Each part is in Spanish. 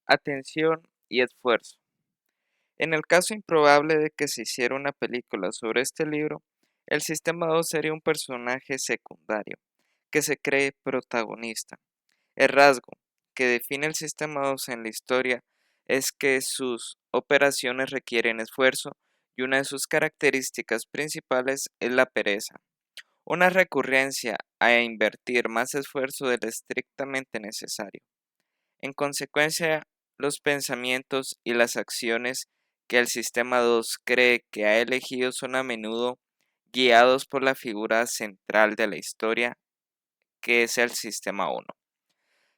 atención y esfuerzo. En el caso improbable de que se hiciera una película sobre este libro, el sistema 2 sería un personaje secundario, que se cree protagonista. El rasgo que define el sistema 2 en la historia es que sus operaciones requieren esfuerzo y una de sus características principales es la pereza, una recurrencia a invertir más esfuerzo del estrictamente necesario. En consecuencia, los pensamientos y las acciones que el sistema 2 cree que ha elegido son a menudo guiados por la figura central de la historia, que es el sistema 1.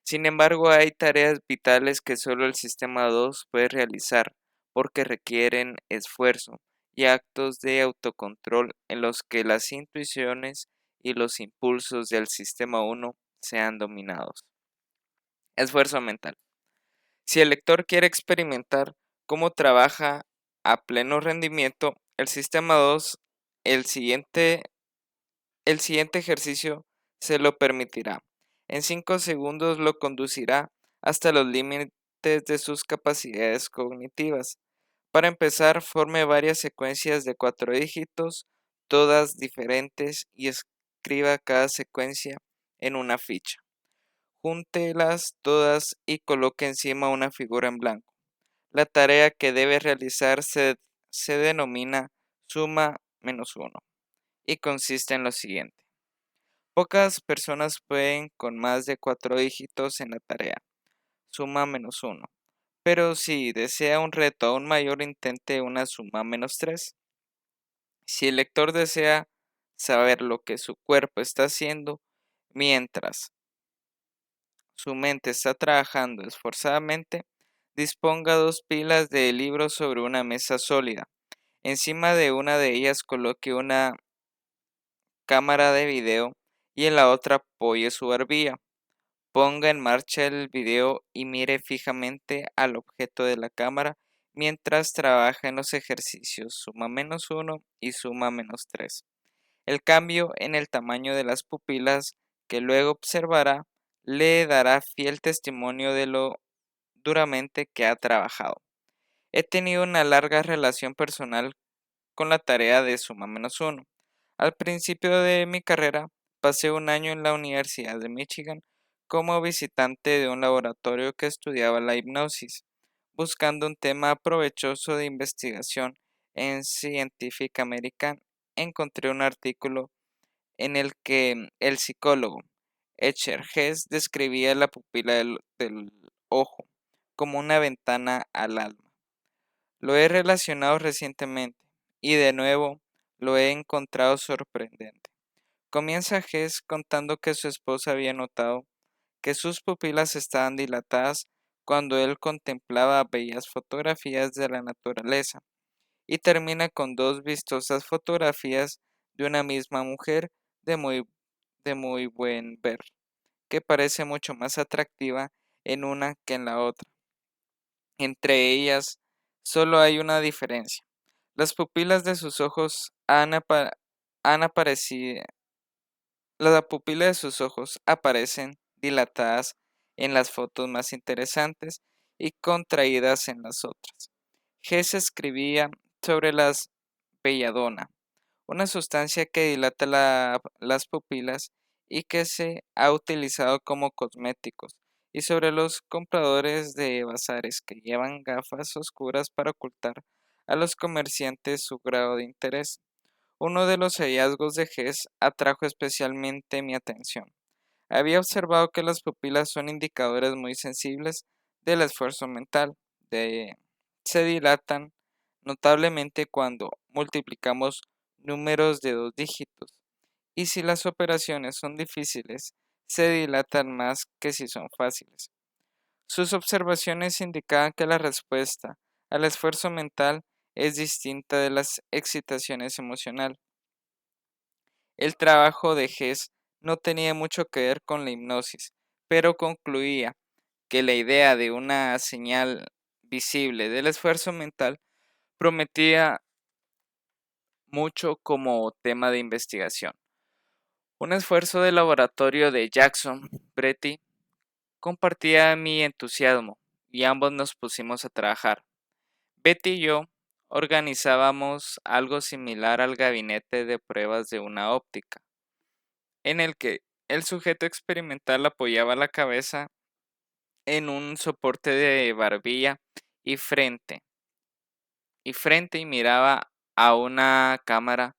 Sin embargo, hay tareas vitales que solo el sistema 2 puede realizar porque requieren esfuerzo y actos de autocontrol en los que las intuiciones y los impulsos del sistema 1 sean dominados. Esfuerzo mental. Si el lector quiere experimentar cómo trabaja a pleno rendimiento el sistema 2, el siguiente, el siguiente ejercicio se lo permitirá. En 5 segundos lo conducirá hasta los límites de sus capacidades cognitivas. Para empezar, forme varias secuencias de 4 dígitos, todas diferentes, y escriba cada secuencia en una ficha. Júntelas todas y coloque encima una figura en blanco. La tarea que debe realizar se denomina suma menos 1 y consiste en lo siguiente. Pocas personas pueden con más de 4 dígitos en la tarea, suma menos 1, pero si desea un reto aún mayor intente una suma menos 3. Si el lector desea saber lo que su cuerpo está haciendo mientras su mente está trabajando esforzadamente, disponga 2 pilas de libros sobre una mesa sólida. Encima de una de ellas coloque una cámara de video y en la otra apoye su barbilla. Ponga en marcha el video y mire fijamente al objeto de la cámara mientras trabaja en los ejercicios suma menos 1 y suma menos 3. El cambio en el tamaño de las pupilas que luego observará le dará fiel testimonio de lo duramente que ha trabajado. He tenido una larga relación personal con la tarea de suma menos 1. Al principio de mi carrera, pasé un año en la Universidad de Michigan como visitante de un laboratorio que estudiaba la hipnosis. Buscando un tema provechoso de investigación en Scientific American, encontré un artículo en el que el psicólogo Escher Hess describía la pupila del ojo como una ventana al alma. Lo he relacionado recientemente y de nuevo lo he encontrado sorprendente. Comienza Hess contando que su esposa había notado que sus pupilas estaban dilatadas cuando él contemplaba bellas fotografías de la naturaleza y termina con 2 vistosas fotografías de una misma mujer de muy buen ver, que parece mucho más atractiva en una que en la otra. Entre ellas solo hay una diferencia. Las pupilas de sus ojos han aparecido, la pupila de sus ojos aparecen dilatadas en las fotos más interesantes y contraídas en las otras. Hess escribía sobre las belladona, una sustancia que dilata las pupilas y que se ha utilizado como cosméticos, y sobre los compradores de bazares que llevan gafas oscuras para ocultar a los comerciantes su grado de interés. Uno de los hallazgos de Hess atrajo especialmente mi atención. Había observado que las pupilas son indicadores muy sensibles del esfuerzo mental. Se dilatan notablemente cuando multiplicamos números de 2 dígitos, y si las operaciones son difíciles, se dilatan más que si son fáciles. Sus observaciones indicaban que la respuesta al esfuerzo mental es distinta de las excitaciones emocionales. El trabajo de Hess no tenía mucho que ver con la hipnosis, pero concluía que la idea de una señal visible del esfuerzo mental prometía mucho como tema de investigación. Un esfuerzo de laboratorio de Jackson Bretty compartía mi entusiasmo. y ambos nos pusimos a trabajar. Betty y yo organizábamos algo similar al gabinete de pruebas de una óptica, en el que el sujeto experimental apoyaba la cabeza en un soporte de barbilla y frente y miraba a una cámara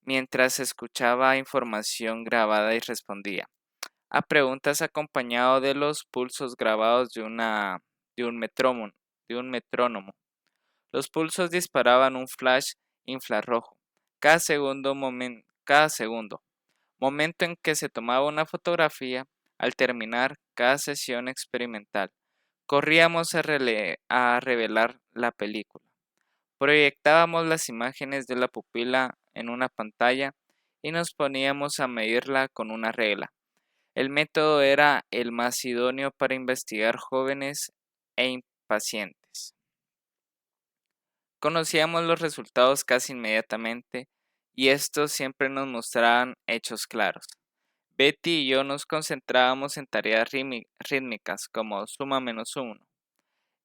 mientras escuchaba información grabada y respondía a preguntas acompañado de los pulsos grabados de un metrónomo. De un metrónomo. Los pulsos disparaban un flash infrarrojo cada segundo, momento en que se tomaba una fotografía. Al terminar cada sesión experimental. Corríamos a revelar la película. Proyectábamos las imágenes de la pupila en una pantalla y nos poníamos a medirla con una regla. El método era el más idóneo para investigar jóvenes e impacientes. Conocíamos los resultados casi inmediatamente y estos siempre nos mostraban hechos claros. Betty y yo nos concentrábamos en tareas rítmicas como suma menos uno,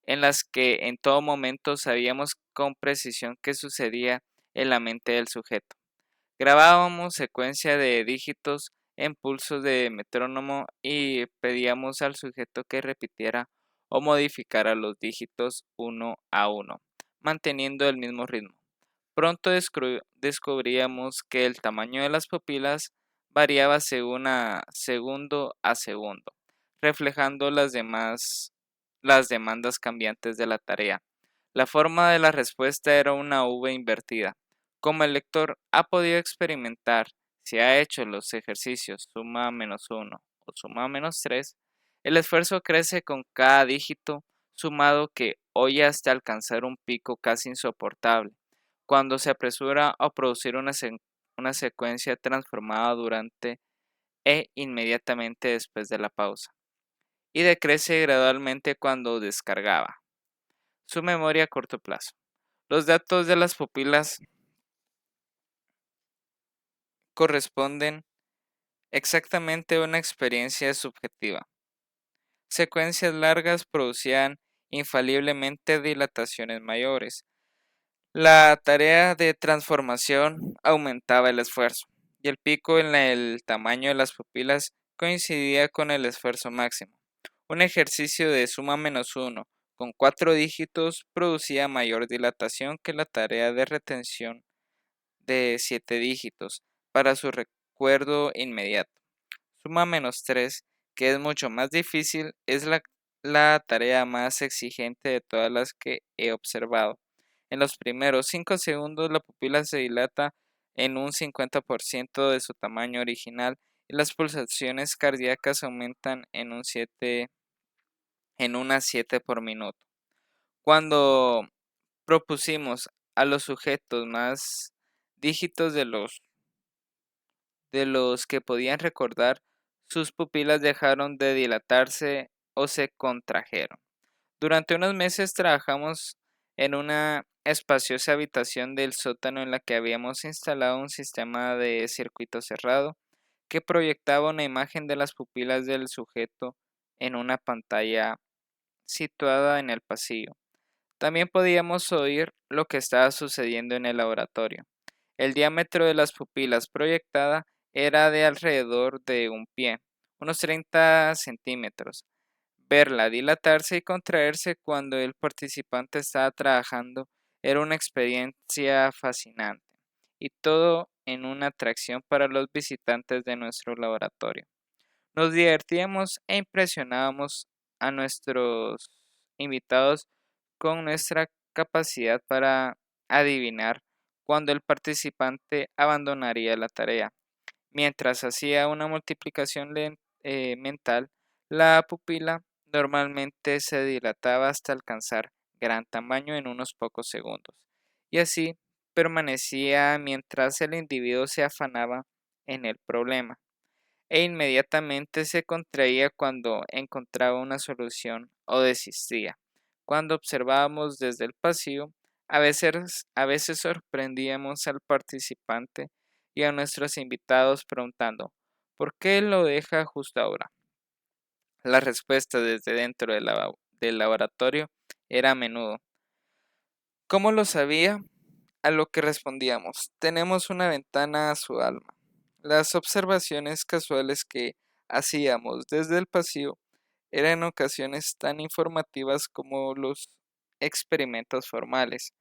en las que en todo momento sabíamos con precisión qué sucedía en la mente del sujeto. Grabábamos secuencia de dígitos en pulsos de metrónomo y pedíamos al sujeto que repitiera o modificara los dígitos uno a uno, manteniendo el mismo ritmo. Pronto descubríamos que el tamaño de las pupilas variaba segundo a segundo, reflejando las demandas cambiantes de la tarea. La forma de la respuesta era una V invertida. Como el lector ha podido experimentar si ha hecho los ejercicios suma menos uno o suma menos 3, el esfuerzo crece con cada dígito sumado que oye hasta alcanzar un pico casi insoportable cuando se apresura a producir una secuencia transformada durante e inmediatamente después de la pausa, y decrece gradualmente cuando descargaba. Su memoria a corto plazo. Los datos de las pupilas corresponden exactamente a una experiencia subjetiva. Secuencias largas producían infaliblemente dilataciones mayores. La tarea de transformación aumentaba el esfuerzo, y el pico en el tamaño de las pupilas coincidía con el esfuerzo máximo. Un ejercicio de suma menos uno con 4 dígitos producía mayor dilatación que la tarea de retención de 7 dígitos para su recuerdo inmediato. Suma menos 3, que es mucho más difícil, es la tarea más exigente de todas las que he observado. En los primeros 5 segundos la pupila se dilata en un 50% de su tamaño original y las pulsaciones cardíacas aumentan en unas 7 por minuto. Cuando propusimos a los sujetos más dígitos de los que podían recordar, sus pupilas dejaron de dilatarse o se contrajeron. Durante unos meses trabajamos en una espaciosa habitación del sótano en la que habíamos instalado un sistema de circuito cerrado que proyectaba una imagen de las pupilas del sujeto en una pantalla situada en el pasillo. También podíamos oír lo que estaba sucediendo en el laboratorio. El diámetro de las pupilas proyectada era de alrededor de un pie, unos 30 centímetros. Verla dilatarse y contraerse cuando el participante estaba trabajando era una experiencia fascinante, y todo en una atracción para los visitantes de nuestro laboratorio. Nos divertíamos e impresionábamos a nuestros invitados con nuestra capacidad para adivinar cuándo el participante abandonaría la tarea. Mientras hacía una multiplicación mental, la pupila normalmente se dilataba hasta alcanzar gran tamaño en unos pocos segundos, y así permanecía mientras el individuo se afanaba en el problema, e inmediatamente se contraía cuando encontraba una solución o desistía. Cuando observábamos desde el pasillo, a veces sorprendíamos al participante y a nuestros invitados preguntando ¿por qué lo deja justo ahora? La respuesta desde dentro del laboratorio era a menudo. ¿Cómo lo sabía? A lo que respondíamos, tenemos una ventana a su alma. Las observaciones casuales que hacíamos desde el pasillo eran en ocasiones tan informativas como los experimentos formales.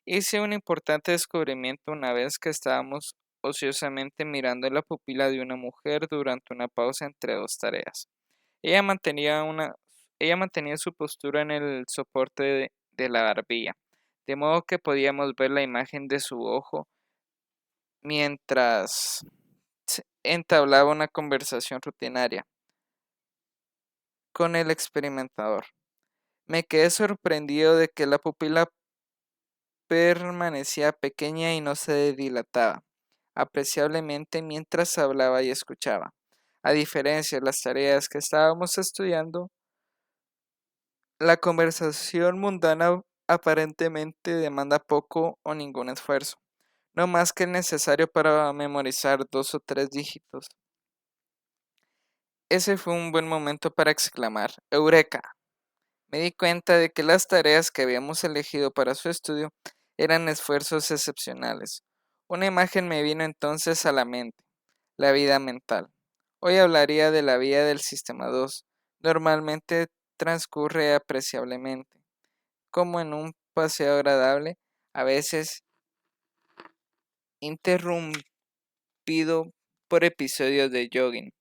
Hice un importante descubrimiento una vez que estábamos ociosamente mirando la pupila de una mujer durante una pausa entre dos tareas. Ella mantenía una, ella mantenía su postura en el soporte de la barbilla, de modo que podíamos ver la imagen de su ojo mientras entablaba una conversación rutinaria con el experimentador. Me quedé sorprendido de que la pupila permanecía pequeña y no se dilataba apreciablemente mientras hablaba y escuchaba. A diferencia de las tareas que estábamos estudiando, la conversación mundana aparentemente demanda poco o ningún esfuerzo, no más que el necesario para memorizar 2 o 3 dígitos. Ese fue un buen momento para exclamar ¡Eureka! Me di cuenta de que las tareas que habíamos elegido para su estudio eran esfuerzos excepcionales. Una imagen me vino entonces a la mente, la vida mental. Hoy hablaría de la vida del sistema 2. Normalmente transcurre apreciablemente, como en un paseo agradable, a veces interrumpido por episodios de jogging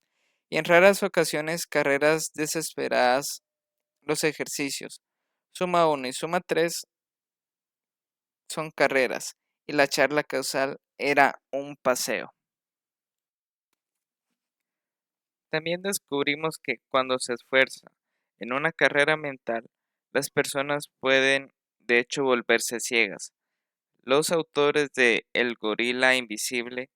y en raras ocasiones carreras desesperadas. Los ejercicios suma 1 y suma 3 son carreras y la charla causal era un paseo. También descubrimos que cuando se esfuerza en una carrera mental, las personas pueden de hecho volverse ciegas. Los autores de El gorila invisible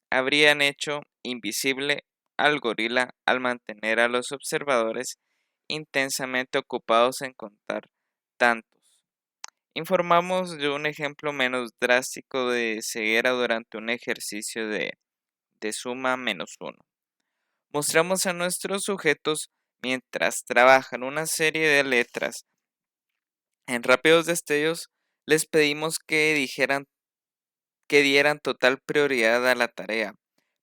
habrían hecho invisible al gorila al mantener a los observadores intensamente ocupados en contar tantos. Informamos de un ejemplo menos drástico de ceguera durante un ejercicio de suma -1. Mostramos a nuestros sujetos mientras trabajan una serie de letras en rápidos destellos, les pedimos que dieran total prioridad a la tarea,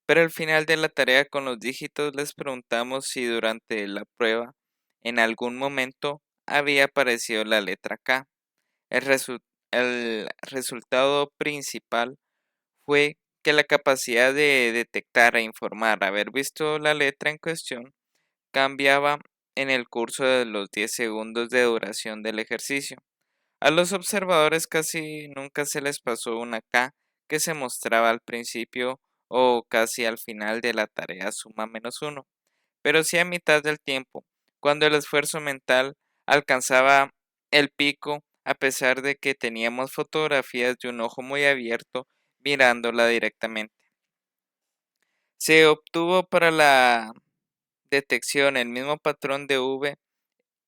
pero al final de la tarea con los dígitos les preguntamos si durante la prueba en algún momento había aparecido la letra K. El resultado principal fue que la capacidad de detectar e informar haber visto la letra en cuestión cambiaba en el curso de los 10 segundos de duración del ejercicio. A los observadores casi nunca se les pasó una K que se mostraba al principio o casi al final de la tarea suma -1, pero sí a mitad del tiempo, cuando el esfuerzo mental alcanzaba el pico a pesar de que teníamos fotografías de un ojo muy abierto mirándola directamente. Se obtuvo para la detección el mismo patrón de V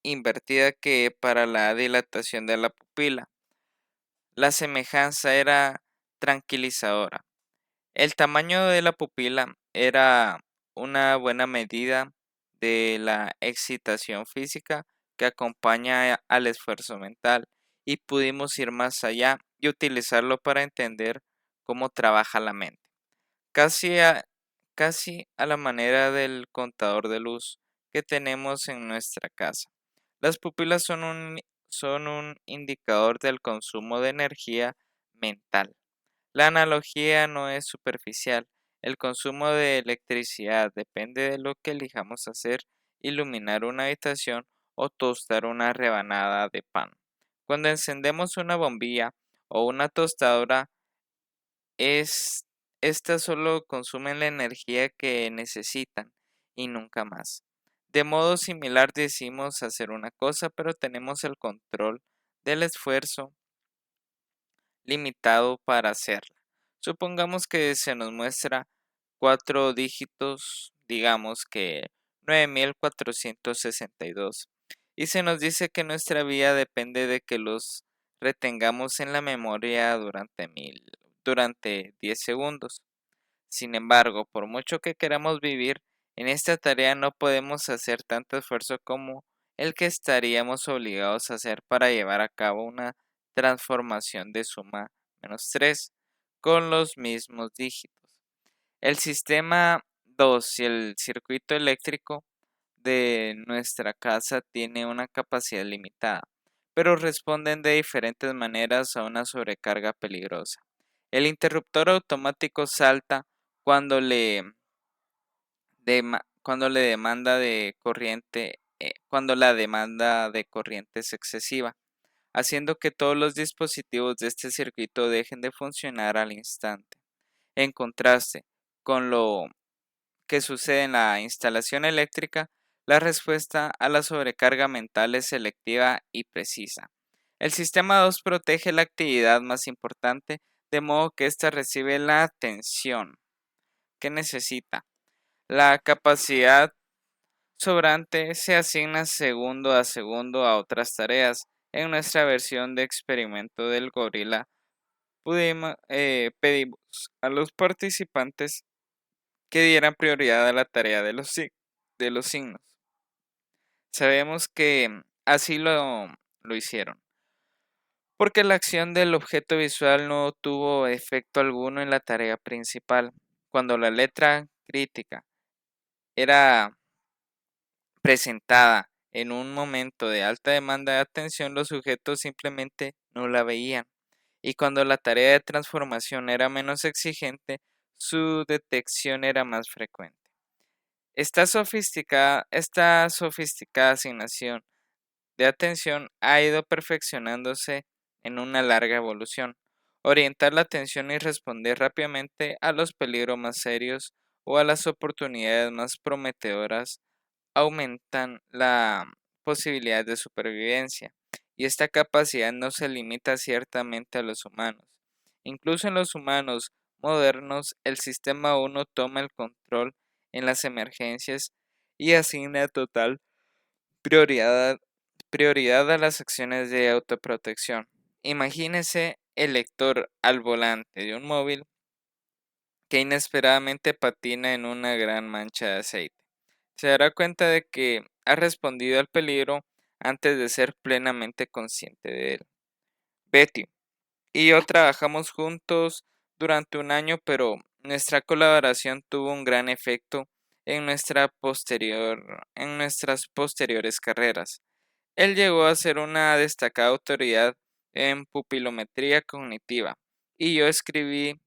invertida que para la dilatación de la pupila. La semejanza era tranquilizadora. El tamaño de la pupila era una buena medida de la excitación física que acompaña al esfuerzo mental y pudimos ir más allá y utilizarlo para entender cómo trabaja la mente. Casi a, casi a la manera del contador de luz que tenemos en nuestra casa. Las pupilas son un indicador del consumo de energía mental. La analogía no es superficial. El consumo de electricidad depende de lo que elijamos hacer, iluminar una habitación o tostar una rebanada de pan. Cuando encendemos una bombilla o una tostadora, estas solo consumen la energía que necesitan y nunca más. De modo similar decimos hacer una cosa, pero tenemos el control del esfuerzo limitado para hacerla. Supongamos que se nos muestra 4 dígitos, digamos que 9462, y se nos dice que nuestra vida depende de que los retengamos en la memoria durante 10 segundos. Sin embargo, por mucho que queramos vivir en esta tarea no podemos hacer tanto esfuerzo como el que estaríamos obligados a hacer para llevar a cabo una transformación de suma -3 con los mismos dígitos. El sistema 2, si el circuito eléctrico de nuestra casa tiene una capacidad limitada, pero responden de diferentes maneras a una sobrecarga peligrosa. El interruptor automático salta cuando cuando la demanda de corriente es excesiva, haciendo que todos los dispositivos de este circuito dejen de funcionar al instante. En contraste con lo que sucede en la instalación eléctrica, la respuesta a la sobrecarga mental es selectiva y precisa. El sistema 2 protege la actividad más importante, de modo que ésta recibe la atención que necesita. La capacidad sobrante se asigna segundo a segundo a otras tareas. En nuestra versión de experimento del gorila, pedimos a los participantes que dieran prioridad a la tarea de los signos. Sabemos que así lo hicieron, porque la acción del objeto visual no tuvo efecto alguno en la tarea principal. Cuando la letra crítica era presentada en un momento de alta demanda de atención, los sujetos simplemente no la veían. Y cuando la tarea de transformación era menos exigente, su detección era más frecuente. Esta sofisticada asignación de atención ha ido perfeccionándose en una larga evolución. Orientar la atención y responder rápidamente a los peligros más serios o a las oportunidades más prometedoras aumentan la posibilidad de supervivencia, y esta capacidad no se limita ciertamente a los humanos. Incluso en los humanos modernos, el sistema 1 toma el control en las emergencias y asigna total prioridad, prioridad a las acciones de autoprotección. Imagínese el lector al volante de un móvil que inesperadamente patina en una gran mancha de aceite. Se dará cuenta de que ha respondido al peligro antes de ser plenamente consciente de él. Betty y yo trabajamos juntos durante un año, pero nuestra colaboración tuvo un gran efecto en nuestras posteriores carreras. Él llegó a ser una destacada autoridad en pupilometría cognitiva y yo escribí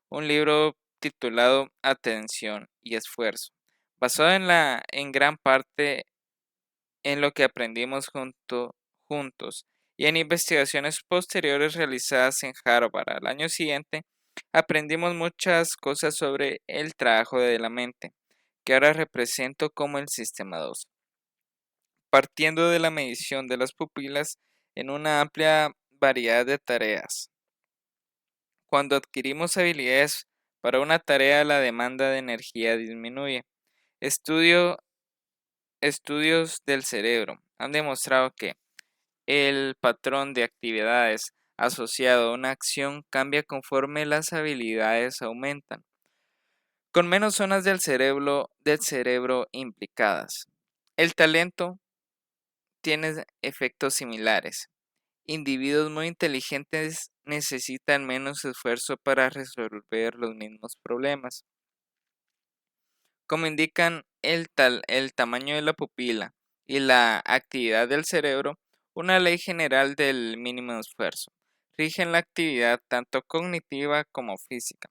un libro titulado Atención y Esfuerzo, basado en gran parte en lo que aprendimos juntos y en investigaciones posteriores realizadas en Harvard. Al año siguiente, aprendimos muchas cosas sobre el trabajo de la mente, que ahora represento como el sistema 2, partiendo de la medición de las pupilas en una amplia variedad de tareas. Cuando adquirimos habilidades para una tarea, la demanda de energía disminuye. Estudios del cerebro han demostrado que el patrón de actividades asociado a una acción cambia conforme las habilidades aumentan, con menos zonas del cerebro implicadas. El talento tiene efectos similares. Individuos muy inteligentes necesitan menos esfuerzo para resolver los mismos problemas. Como indican el tamaño de la pupila y la actividad del cerebro, una ley general del mínimo esfuerzo rige la actividad tanto cognitiva como física.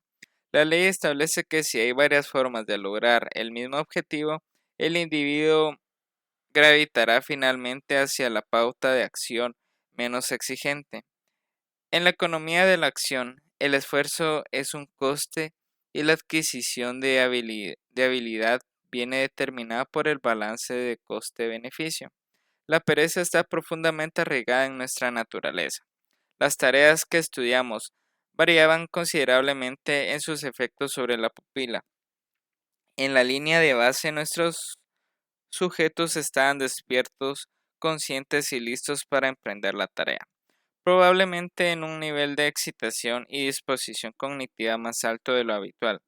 La ley establece que si hay varias formas de lograr el mismo objetivo, el individuo gravitará finalmente hacia la pauta de acción menos exigente. En la economía de la acción, el esfuerzo es un coste y la adquisición de habilidad viene determinada por el balance de coste-beneficio. La pereza está profundamente arraigada en nuestra naturaleza. Las tareas que estudiamos variaban considerablemente en sus efectos sobre la pupila. En la línea de base, nuestros sujetos estaban despiertos, conscientes y listos para emprender la tarea, probablemente en un nivel de excitación y disposición cognitiva más alto de lo habitual.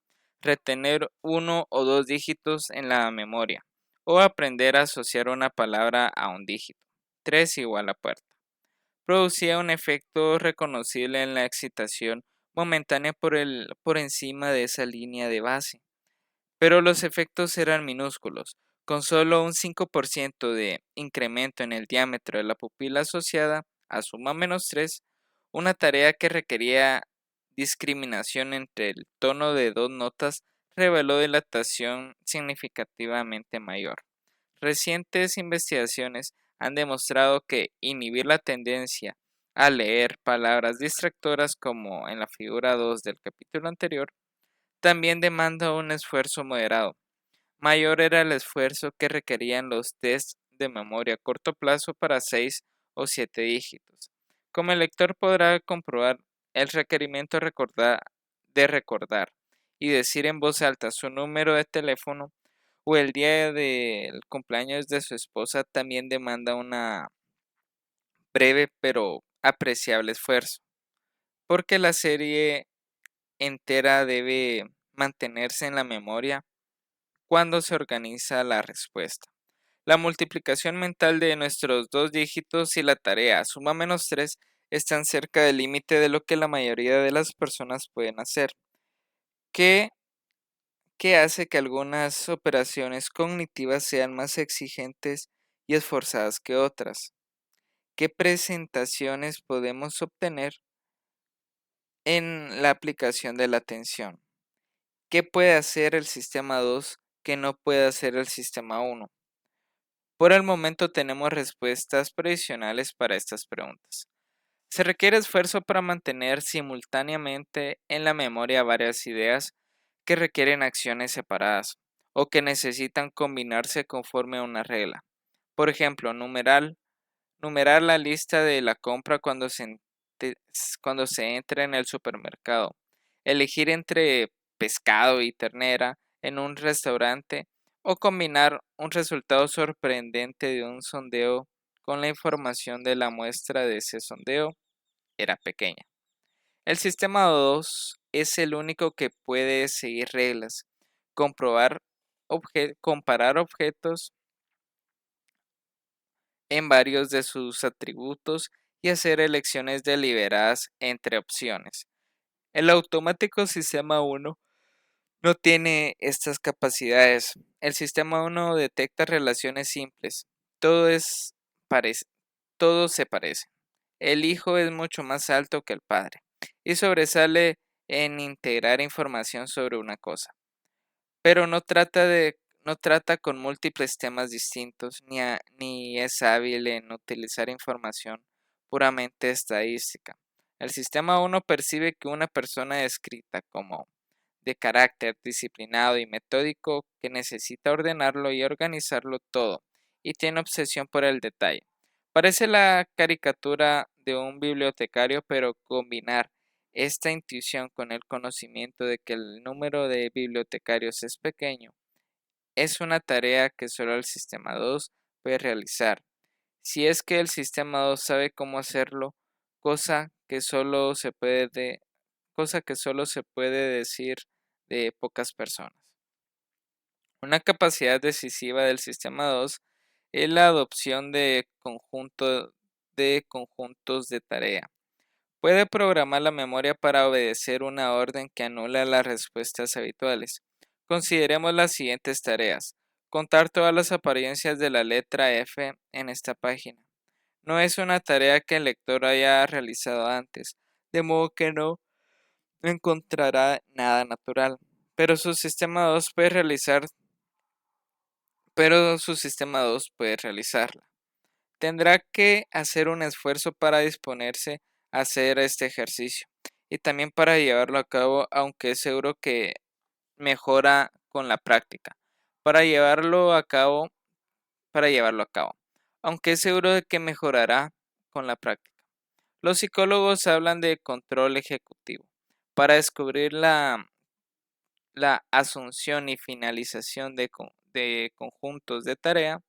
Retener uno o dos dígitos en la memoria, o aprender a asociar una palabra a un dígito. 3 igual a puerta. Producía un efecto reconocible en la excitación momentánea por encima de esa línea de base, pero los efectos eran minúsculos, con solo un 5% de incremento en el diámetro de la pupila asociada a suma -3, una tarea que requería discriminación entre el tono de dos notas reveló dilatación significativamente mayor. Recientes investigaciones han demostrado que inhibir la tendencia a leer palabras distractoras como en la figura 2 del capítulo anterior también demanda un esfuerzo moderado. Mayor era el esfuerzo que requerían los tests de memoria a corto plazo para 6 o 7 dígitos. Como el lector podrá comprobar, el requerimiento de recordar y decir en voz alta su número de teléfono o el día del cumpleaños de su esposa también demanda una breve pero apreciable esfuerzo, porque la serie entera debe mantenerse en la memoria cuando se organiza la respuesta. La multiplicación mental de nuestros dos dígitos y la tarea suma -3 están cerca del límite de lo que la mayoría de las personas pueden hacer, que, que hace que algunas operaciones cognitivas sean más exigentes y esforzadas que otras. ¿Qué presentaciones podemos obtener en la aplicación de la atención? ¿Qué puede hacer el sistema 2 que no puede hacer el sistema 1? Por el momento tenemos respuestas provisionales para estas preguntas. Se requiere esfuerzo para mantener simultáneamente en la memoria varias ideas que requieren acciones separadas o que necesitan combinarse conforme a una regla. Por ejemplo, numerar la lista de la compra cuando se entra en el supermercado. Elegir entre pescado y ternera en un restaurante o combinar un resultado sorprendente de un sondeo con la información de la muestra de ese sondeo era pequeña. El sistema 2 es el único que puede seguir reglas, comparar objetos en varios de sus atributos y hacer elecciones deliberadas entre opciones. El automático sistema 1 no tiene estas capacidades. El sistema 1 detecta relaciones simples. Todo es parece, todo se parece. El hijo es mucho más alto que el padre y sobresale en integrar información sobre una cosa, pero no trata con múltiples temas distintos ni es hábil en utilizar información puramente estadística. El sistema 1 percibe que una persona descrita como de carácter disciplinado y metódico que necesita ordenarlo y organizarlo todo y tiene obsesión por el detalle. Parece la caricatura de un bibliotecario, pero combinar esta intuición con el conocimiento de que el número de bibliotecarios es pequeño es una tarea que solo el sistema 2 puede realizar. Si es que el sistema 2 sabe cómo hacerlo, cosa que solo se puede, cosa que solo se puede decir de pocas personas. Una capacidad decisiva del sistema 2 es la adopción de conjuntos de tarea. Puede programar la memoria para obedecer una orden que anula las respuestas habituales. Consideremos las siguientes tareas. Contar todas las apariencias de la letra F en esta página. No es una tarea que el lector haya realizado antes, de modo que no encontrará nada natural, pero su sistema 2 puede realizarla. Tendrá que hacer un esfuerzo para disponerse a hacer este ejercicio y también para llevarlo a cabo, aunque es seguro que mejora con la práctica. Para llevarlo a cabo, aunque es seguro de que mejorará con la práctica. Los psicólogos hablan de control ejecutivo para descubrir la asunción y finalización de conjuntos de tarea,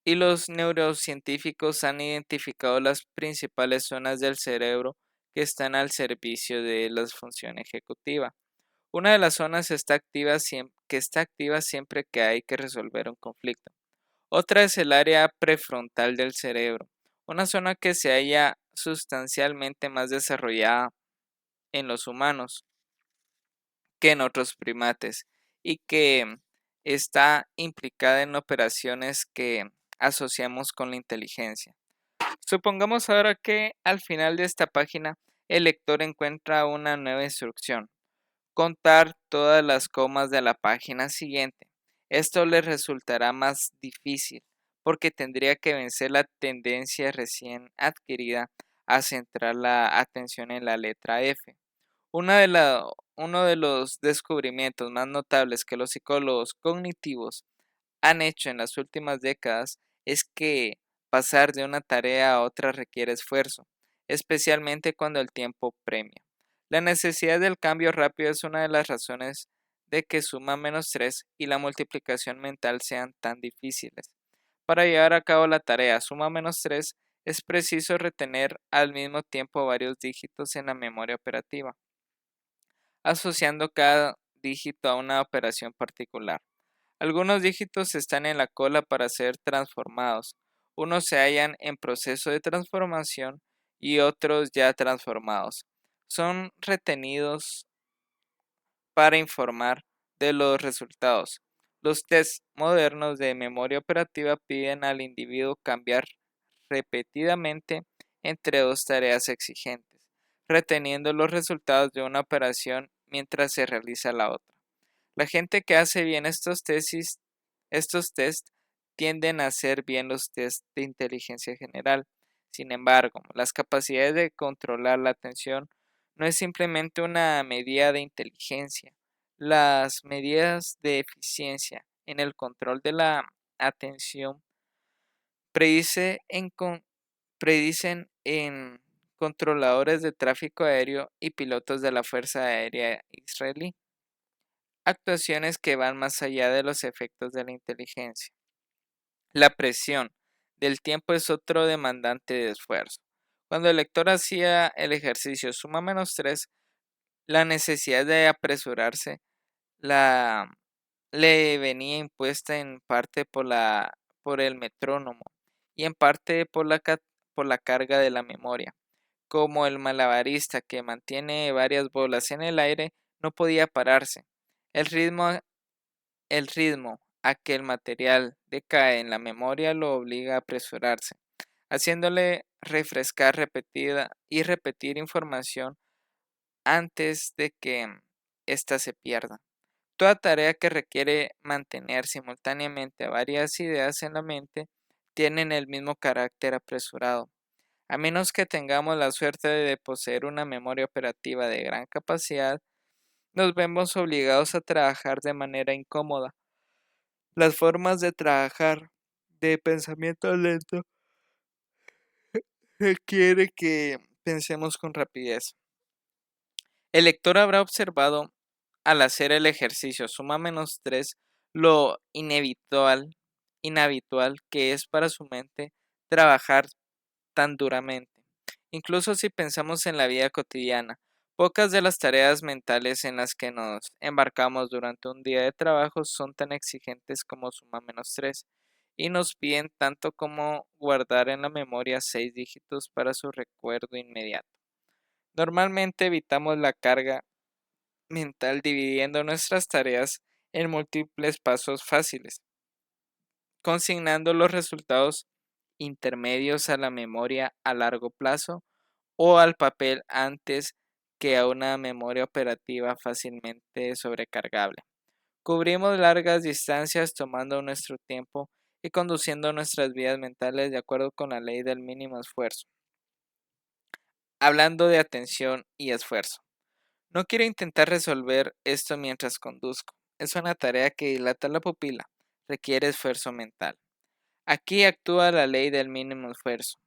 y los neurocientíficos han identificado las principales zonas del cerebro que están al servicio de la función ejecutiva. Una de las zonas que está activa siempre que hay que resolver un conflicto. Otra es el área prefrontal del cerebro, una zona que se halla sustancialmente más desarrollada en los humanos que en otros primates y que está implicada en operaciones que asociamos con la inteligencia. Supongamos ahora que al final de esta página el lector encuentra una nueva instrucción: contar todas las comas de la página siguiente. Esto le resultará más difícil porque tendría que vencer la tendencia recién adquirida a centrar la atención en la letra F. Uno de los descubrimientos más notables que los psicólogos cognitivos han hecho en las últimas décadas es que pasar de una tarea a otra requiere esfuerzo, especialmente cuando el tiempo premia. La necesidad del cambio rápido es una de las razones de que suma menos 3 y la multiplicación mental sean tan difíciles. Para llevar a cabo la tarea suma menos 3 es preciso retener al mismo tiempo varios dígitos en la memoria operativa, asociando cada dígito a una operación particular. Algunos dígitos están en la cola para ser transformados, unos se hallan en proceso de transformación y otros ya transformados. Son retenidos para informar de los resultados. Los tests modernos de memoria operativa piden al individuo cambiar repetidamente entre dos tareas exigentes, reteniendo los resultados de una operación mientras se realiza la otra. La gente que hace bien estos tests tienden a hacer bien los tests de inteligencia general. Sin embargo, las capacidades de controlar la atención no es simplemente una medida de inteligencia. Las medidas de eficiencia en el control de la atención predicen en controladores de tráfico aéreo y pilotos de la Fuerza Aérea israelí, actuaciones que van más allá de los efectos de la inteligencia. La presión del tiempo es otro demandante de esfuerzo. Cuando el lector hacía el ejercicio suma menos 3, la necesidad de apresurarse la, le venía impuesta en parte por el metrónomo y en parte por la carga de la memoria. Como el malabarista que mantiene varias bolas en el aire, no podía pararse. El ritmo El ritmo a que el material decae en la memoria lo obliga a apresurarse, haciéndole refrescar repetida y repetir información antes de que ésta se pierda. Toda tarea que requiere mantener simultáneamente varias ideas en la mente tienen el mismo carácter apresurado. A menos que tengamos la suerte de poseer una memoria operativa de gran capacidad, nos vemos obligados a trabajar de manera incómoda. Las formas de trabajar de pensamiento lento requiere que pensemos con rapidez. El lector habrá observado al hacer el ejercicio suma menos 3 lo inhabitual que es para su mente trabajar tan duramente. Incluso si pensamos en la vida cotidiana, pocas de las tareas mentales en las que nos embarcamos durante un día de trabajo son tan exigentes como suma menos 3 y nos piden tanto como guardar en la memoria 6 dígitos para su recuerdo inmediato. Normalmente evitamos la carga mental dividiendo nuestras tareas en múltiples pasos fáciles, consignando los resultados intermedios a la memoria a largo plazo o al papel antes que a una memoria operativa fácilmente sobrecargable. Cubrimos largas distancias tomando nuestro tiempo y conduciendo nuestras vidas mentales de acuerdo con la ley del mínimo esfuerzo. Hablando de atención y esfuerzo. No quiero intentar resolver esto mientras conduzco. Es una tarea que dilata la pupila. Requiere esfuerzo mental. Aquí actúa la ley del mínimo esfuerzo.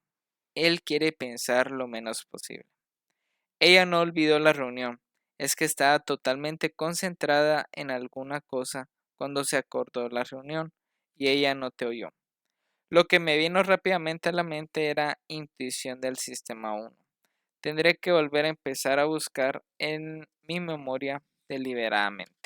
Él quiere pensar lo menos posible. Ella no olvidó la reunión. Es que estaba totalmente concentrada en alguna cosa cuando se acordó la reunión y ella no te oyó. Lo que me vino rápidamente a la mente era intuición del sistema 1. Tendré que volver a empezar a buscar en mi memoria deliberadamente.